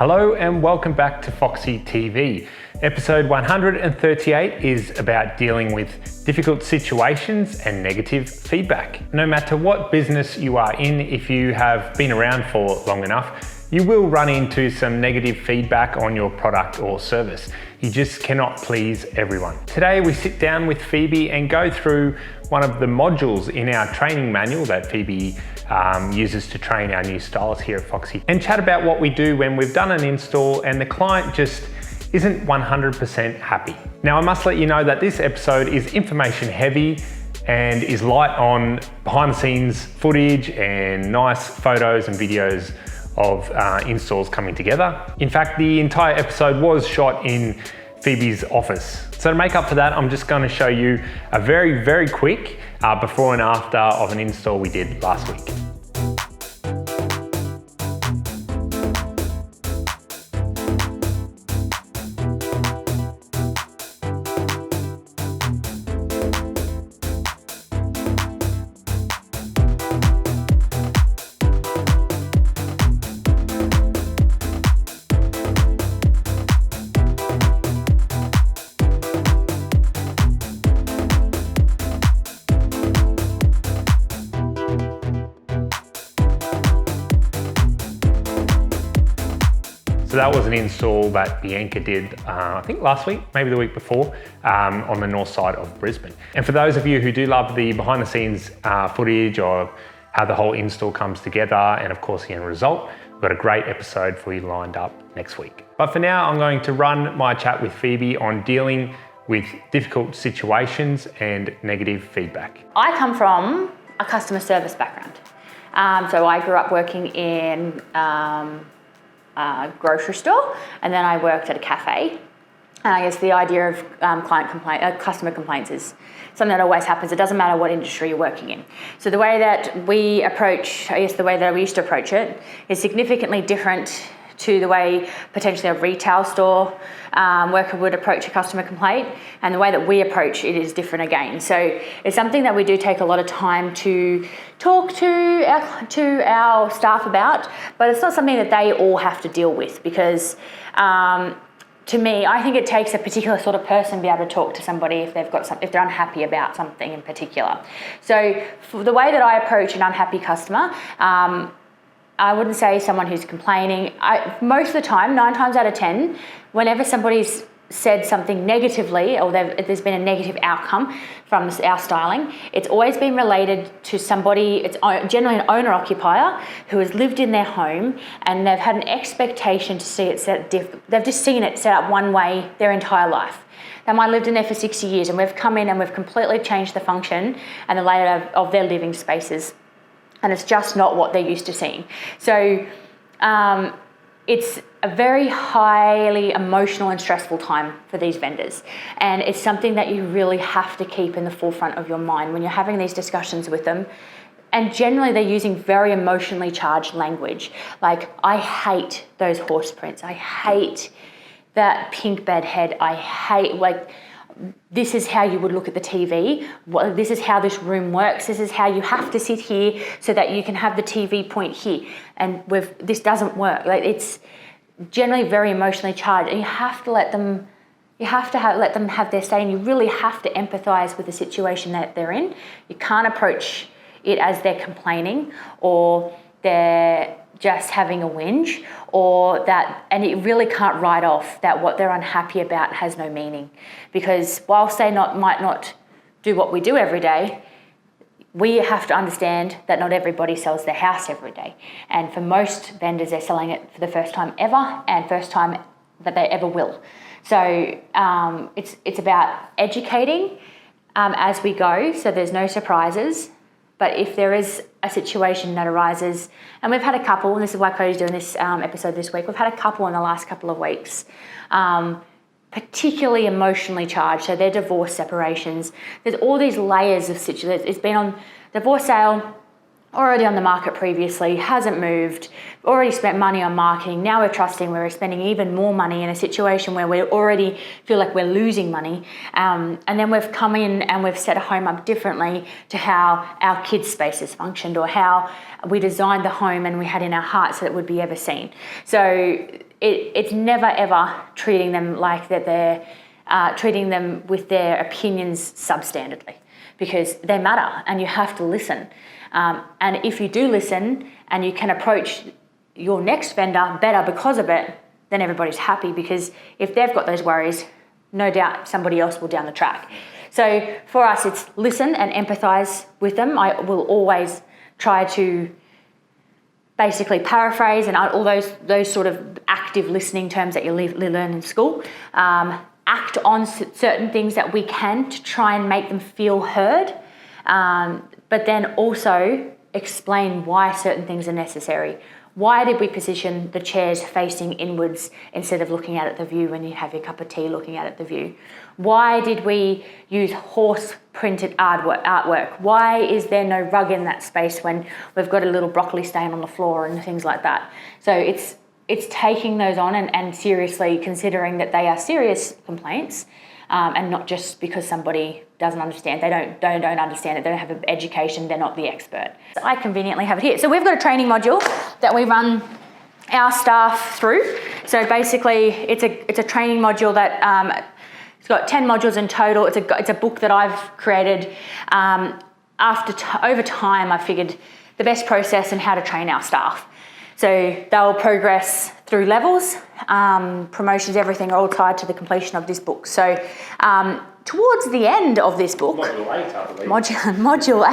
Hello and welcome back to Foxy TV. Episode 138 is about dealing with difficult situations and negative feedback. No matter what business you are in, if you have been around for long enough, you will run into some negative feedback on your product or service. You just cannot please everyone. Today we sit down with Phoebe and go through one of the modules in our training manual that Phoebe uses to train our new stylists here at Foxy, and chat about what we do when we've done an install and the client just isn't 100% happy. Now I must let you know that this episode is information heavy and is light on behind the scenes footage and nice photos and videos of installs coming together. In fact, the entire episode was shot in Phoebe's office. So to make up for that, I'm just going to show you a very quick before and after of an install we did last week. So that was an install that Bianca did, I think last week, maybe the week before, on the north side of Brisbane. And for those of you who do love the behind the scenes footage of how the whole install comes together and of course the end result, we've got a great episode for you lined up next week. But for now, I'm going to run my chat with Phoebe on dealing with difficult situations and negative feedback. I come from a customer service background. So I grew up working in grocery store, and then I worked at a cafe. And I guess the idea of customer complaints is something that always happens. It doesn't matter what industry you're working in. So the way that we approach, I guess the way that we used to approach it is significantly different to the way potentially a retail store worker would approach a customer complaint, and the way that we approach it is different again. So it's something that we do take a lot of time to talk to our staff about, but it's not something that they all have to deal with, because to me, I think it takes a particular sort of person to be able to talk to somebody if if they're unhappy about something in particular. So for the way that I approach an unhappy customer, I wouldn't say someone who's complaining. Most of the time, 9 times out of 10, whenever somebody's said something negatively or there's been a negative outcome from our styling, it's always been related to somebody, it's generally an owner-occupier who has lived in their home and they've had an expectation to see it set they've just seen it set up one way their entire life. They might have lived in there for 60 years and we've come in and we've completely changed the function and the layout of their living spaces. And it's just not what they're used to seeing. So it's a very highly emotional and stressful time for these vendors. And it's something that you really have to keep in the forefront of your mind when you're having these discussions with them. And generally they're using very emotionally charged language. Like, I hate those horse prints. I hate that pink bed head. I hate, this is how you would look at the TV. This is how this room works. This is how you have to sit here so that you can have the TV point here. And this doesn't work. It's generally very emotionally charged, and you have to let them. You have to let them have their say, and you really have to empathise with the situation that they're in. You can't approach it as they're complaining or they're just having a whinge, and it really can't write off that what they're unhappy about has no meaning. Because whilst they might not do what we do every day, we have to understand that not everybody sells their house every day. And for most vendors, they're selling it for the first time ever and first time that they ever will. So it's about educating as we go, so there's no surprises. But if there is a situation that arises, and we've had a couple, and this is why Cody's doing this episode this week, we've had a couple in the last couple of weeks, particularly emotionally charged. So they're divorce separations. There's all these layers of situations. It's been on divorce sale, already on the market previously, hasn't moved, already spent money on marketing. Now we're trusting we're spending even more money in a situation where we already feel like we're losing money. And then we've come in and we've set a home up differently to how our kids' spaces functioned or how we designed the home and we had in our hearts that it would be ever seen. So it's never ever treating them like that they're treating them with their opinions substandardly, because they matter and you have to listen. And if you do listen and you can approach your next vendor better because of it, then everybody's happy, because if they've got those worries, no doubt somebody else will down the track. So for us, it's listen and empathize with them. I will always try to basically paraphrase and all those sort of active listening terms that you learn in school. Act on certain things that we can to try and make them feel heard, but then also explain why certain things are necessary. Why did we position the chairs facing inwards instead of looking out at the view when you have your cup of tea looking out at the view? Why did we use horse printed artwork? Why is there no rug in that space when we've got a little broccoli stain on the floor and things like that? So it's taking those on and seriously considering that they are serious complaints, and not just because somebody doesn't understand. They don't understand it. They don't have an education. They're not the expert. So I conveniently have it here. So we've got a training module that we run our staff through. So basically, it's a training module that it's got 10 modules in total. It's a book that I've created. Over time, I figured the best process and how to train our staff. So they'll progress through levels, promotions, everything are all tied to the completion of this book. So towards the end of this book, Module 8, I believe. Module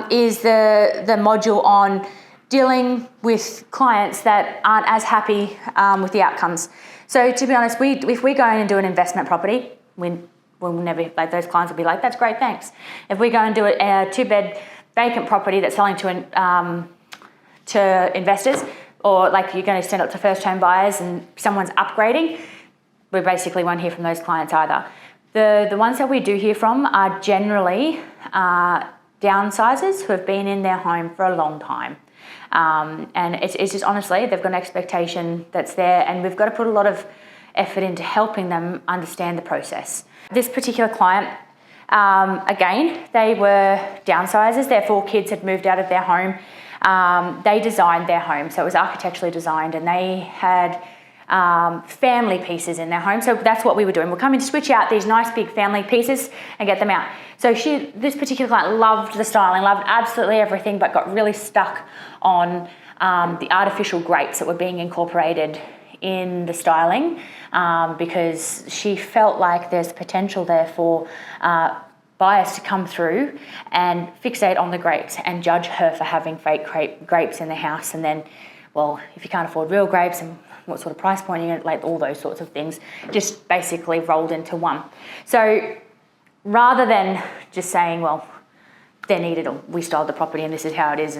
8 is the module on dealing with clients that aren't as happy with the outcomes. So to be honest, if we go in and do an investment property, we'll never, like, those clients will be like, that's great, thanks. If we go and do a 2-bed vacant property that's selling to investors, or like you're going to send it to first home buyers and someone's upgrading, we basically won't hear from those clients either. The ones that we do hear from are generally downsizers who have been in their home for a long time. And it's just, honestly, they've got an expectation that's there, and we've got to put a lot of effort into helping them understand the process. This particular client, again, they were downsizers. Their 4 kids had moved out of their home. They designed their home, so it was architecturally designed, and they had family pieces in their home. So that's what we were doing. We're coming to switch out these nice big family pieces and get them out. So this particular client loved the styling, loved absolutely everything, but got really stuck on the artificial grapes that were being incorporated in the styling, because she felt like there's potential there for buyers to come through and fixate on the grapes and judge her for having fake grapes in the house. And then, well, if you can't afford real grapes, and what sort of price pointing it, like all those sorts of things, just basically rolled into one. So rather than just saying, well, they're needed, or we styled the property and this is how it is,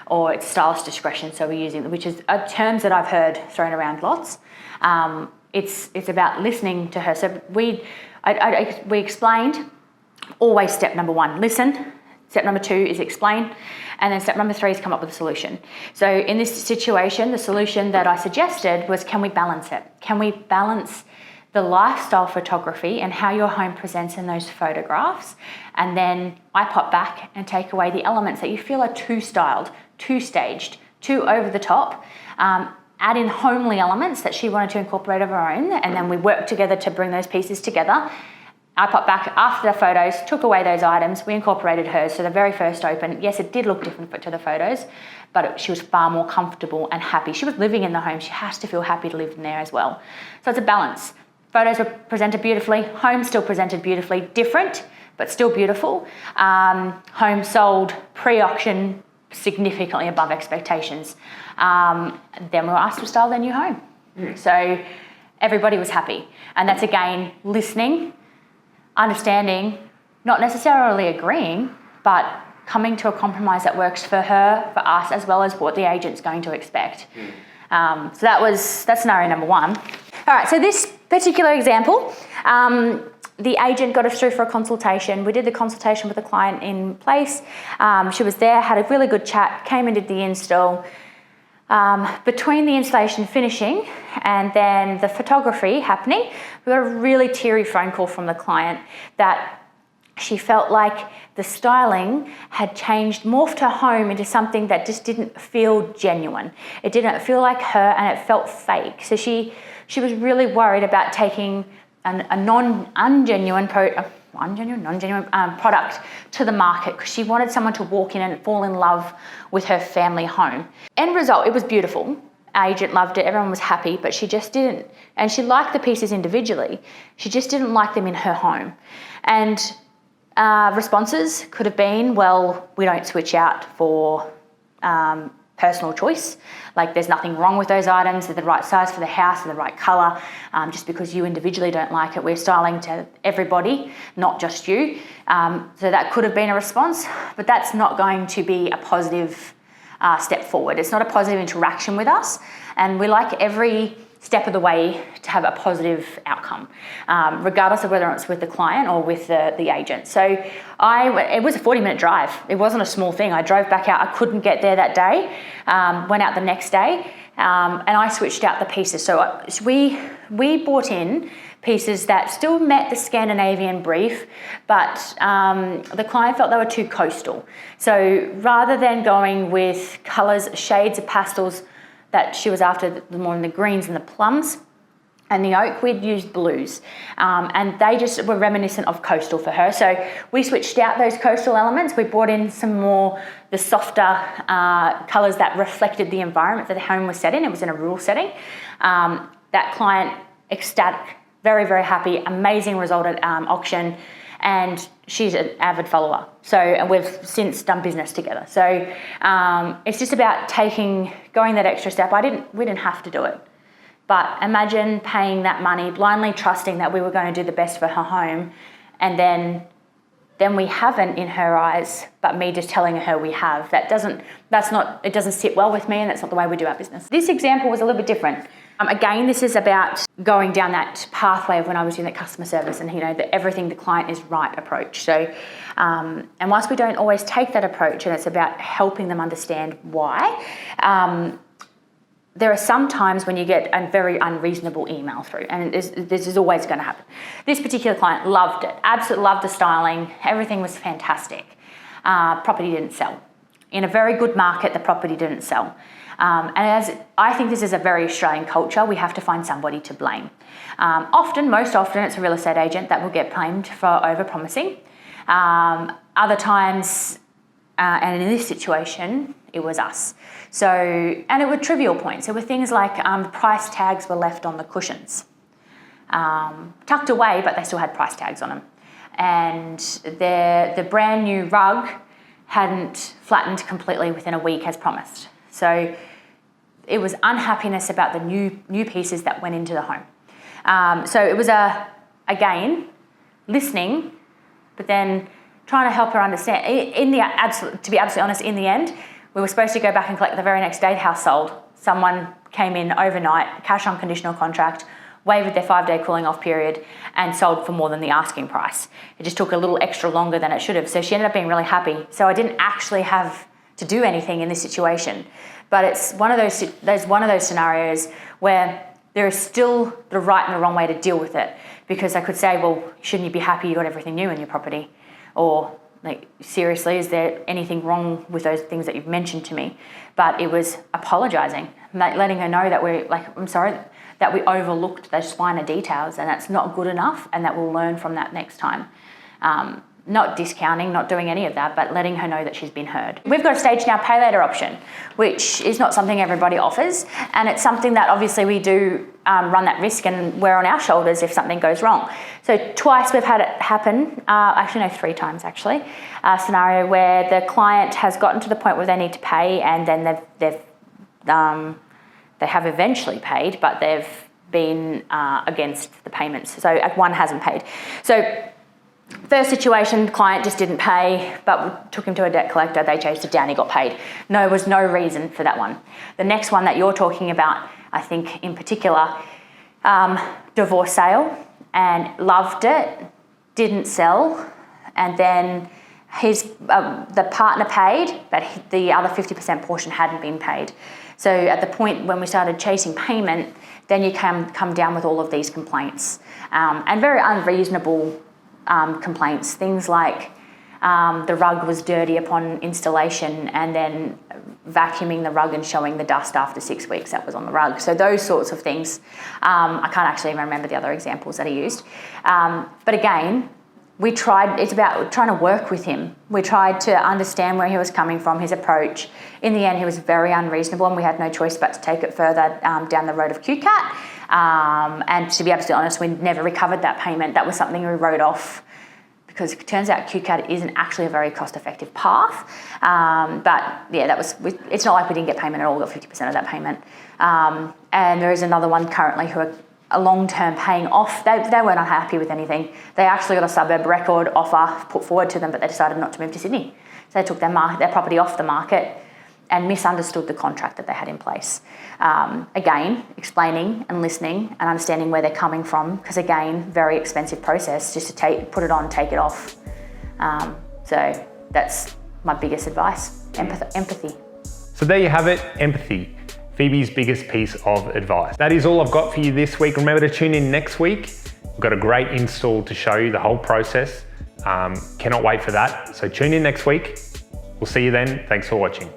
or it's stylist discretion, so we're using, which is terms that I've heard thrown around lots. It's about listening to her. So we explained, always step number 1, listen. Step number 2 is explain. And then step number 3 is come up with a solution. So in this situation, the solution that I suggested was, can we balance it? Can we balance the lifestyle photography and how your home presents in those photographs? And then I pop back and take away the elements that you feel are too styled, too staged, too over the top. Add in homely elements that she wanted to incorporate of her own. And then we work together to bring those pieces together. I popped back after the photos, took away those items, we incorporated hers. So the very first open, yes, it did look different to the photos, but she was far more comfortable and happy. She was living in the home. She has to feel happy to live in there as well. So it's a balance. Photos were presented beautifully, home still presented beautifully, different, but still beautiful. Home sold pre-auction, significantly above expectations. Then we were asked to style their new home. So everybody was happy. And that's, again, listening, understanding, not necessarily agreeing, but coming to a compromise that works for her, for us, as well as what the agent's going to expect. So that's scenario number 1. All right, so this particular example, the agent got us through for a consultation. We did the consultation with the client in place. She was there, had a really good chat, came and did the install. Between the installation finishing and then the photography happening, we got a really teary phone call from the client that she felt like the styling had morphed her home into something that just didn't feel genuine. It didn't feel like her, and it felt fake. So she was really worried about taking a non-genuine product to the market, because she wanted someone to walk in and fall in love with her family home. End result, it was beautiful. Agent loved it, everyone was happy, but she just didn't, and she liked the pieces individually, she just didn't like them in her home. And responses could have been, well, we don't switch out for personal choice. Like, there's nothing wrong with those items, they're the right size for the house, they're the right colour. Just because you individually don't like it, we're styling to everybody, not just you. So that could have been a response, but that's not going to be a positive step forward. It's not a positive interaction with us, and we like every step of the way to have a positive outcome, regardless of whether it's with the client or with the agent. So it was a 40-minute drive. It wasn't a small thing. I drove back out. I couldn't get there that day, went out the next day, and I switched out the pieces. So we bought in pieces that still met the Scandinavian brief, but the client felt they were too coastal. So rather than going with colours, shades of pastels that she was after, more in the greens and the plums and the oak, we'd used blues. And they just were reminiscent of coastal for her. So we switched out those coastal elements. We brought in some more, the softer colours that reflected the environment that the home was set in. It was in a rural setting. That client, ecstatic, very, very happy, amazing result at auction. And she's an avid follower. So, and we've since done business together. So it's just about going that extra step. We didn't have to do it. But imagine paying that money, blindly trusting that we were going to do the best for her home, and then we haven't in her eyes, but me just telling her we have. It doesn't sit well with me, and that's not the way we do our business. This example was a little bit different. Again, this is about going down that pathway of when I was doing that customer service and, the everything the client is right approach. So, and whilst we don't always take that approach, and it's about helping them understand why, there are some times when you get a very unreasonable email through, and this is always going to happen. This particular client loved it, absolutely loved the styling, everything was fantastic. Property didn't sell. In a very good market, the property didn't sell. And as I think this is a very Australian culture, we have to find somebody to blame. Most often, it's a real estate agent that will get blamed for over-promising. Other times, and in this situation, it was us. So, and it were trivial points. It were things like the price tags were left on the cushions. Tucked away, but they still had price tags on them. And the brand new rug hadn't flattened completely within a week as promised. So it was unhappiness about the new pieces that went into the home. So it was again, listening, but then trying to help her understand. To be absolutely honest, in the end, we were supposed to go back and collect the very next day. The house sold. Someone came in overnight, cash on conditional contract, waived their 5-day cooling off period, and sold for more than the asking price. It just took a little extra longer than it should have. So she ended up being really happy. So I didn't actually have to do anything in this situation. But it's one of those scenarios where there is still the right and the wrong way to deal with it. Because I could say, well, shouldn't you be happy you got everything new in your property? Or, like, seriously, is there anything wrong with those things that you've mentioned to me? But it was apologising, letting her know that I'm sorry, that we overlooked those finer details, and that's not good enough, and that we'll learn from that next time. Not discounting, not doing any of that, but letting her know that she's been heard. We've got a Stage Now Pay Later option, which is not something everybody offers, and it's something that obviously we do run that risk, and we're on our shoulders if something goes wrong. So twice we've had it happen, 3 times actually, a scenario where the client has gotten to the point where they need to pay, and then they have eventually paid, but they've been against the payments. So one hasn't paid. So first situation, client just didn't pay, but we took him to a debt collector, they chased it down, he got paid. No, there was no reason for that one. The next one that you're talking about, I think in particular, divorce sale, and loved it, didn't sell, and then the partner paid, but the other 50% portion hadn't been paid. So at the point when we started chasing payment, then you come down with all of these complaints, and very unreasonable complaints, things like the rug was dirty upon installation and then vacuuming the rug and showing the dust after 6 weeks that was on the rug. So those sorts of things. I can't actually even remember the other examples that he used. But again, it's about trying to work with him. We tried to understand where he was coming from, his approach. In the end, he was very unreasonable and we had no choice but to take it further down the road of QCAT. And to be absolutely honest, we never recovered that payment. That was something we wrote off because it turns out QCAT isn't actually a very cost-effective path. But yeah, it's not like we didn't get payment at all, we got 50% of that payment. And there is another one currently who are a long-term paying off. They weren't unhappy with anything. They actually got a suburb record offer put forward to them, but they decided not to move to Sydney. So they took their property off the market and misunderstood the contract that they had in place. Again, explaining and listening and understanding where they're coming from, because again, very expensive process just to put it on, take it off. So that's my biggest advice, empathy. So there you have it, empathy. Phoebe's biggest piece of advice. That is all I've got for you this week. Remember to tune in next week. We've got a great install to show you the whole process. Cannot wait for that. So tune in next week. We'll see you then. Thanks for watching.